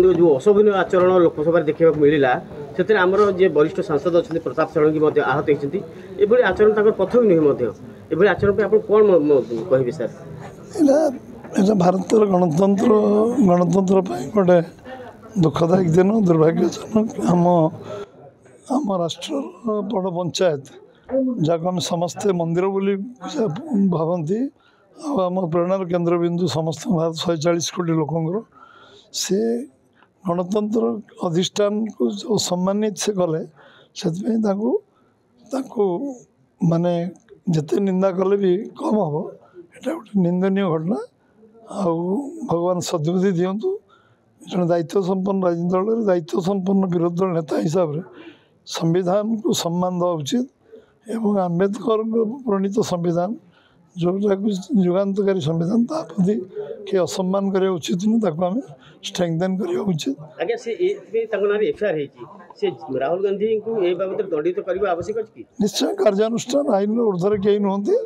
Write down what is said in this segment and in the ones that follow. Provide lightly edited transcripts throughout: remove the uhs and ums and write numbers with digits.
जो अशोभनीय आचरण लोकसभा देखा मिलला से आमर जे वरिष्ठ सांसद अच्छा प्रताप षडंगी आहत होती ये आचरण तक प्रथम नुहे ये आचरण आप कौन कहे सर भारत गणतंत्र गोटे दुखदायक दिन दुर्भाग्यजनक आम राष्ट्र बड़ पंचायत जहाँ आम समस्ते मंदिर बोली भावती आम प्रेरणार केन्द्रबिंदु समस्त भारत 140 कोटी लोकंर से गणतंत्र अधिष्ठान को जो सम्मानित से कले से माने जिते निंदा कले भी कम हम यहाँ गोटे निंदनीय घटना आउ भगवान सद्बुद्धि दिंतु जो दायित्व संपन्न राजनीति दल दायित्व संपन्न विरोधी दल नेता हिसाब से संविधान को सम्मान देवा उचित एवं आम्बेडकर प्रणीत संविधान जोटा युगान्तकारी संविधान प्रति किए असम्मान करा उचित नुह आम स्ट्रेंथन करा उचित आज्ञा से एफआईआर से राहुल गांधी को ए बाबद दंडित करने आवश्यक अच्छी निश्चय कार्यानुष्ठान आईन ऊर्धर कई नुहति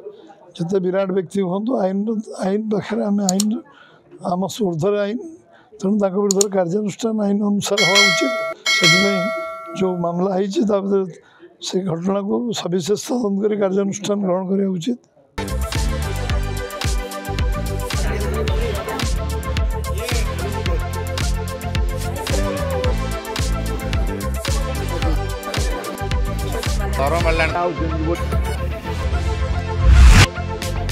जिते विराट व्यक्ति हूँ आईन पाखे आम आईन आम ऊर्धर आईन तेणु विरुद्ध कार्यानुष्ठान आईन अनुसार हवा उचित से जो मामला है से घटना को सविशेष तदंत कर कार्यानुष्ठान ग्रहण करा उचित। Toro Malan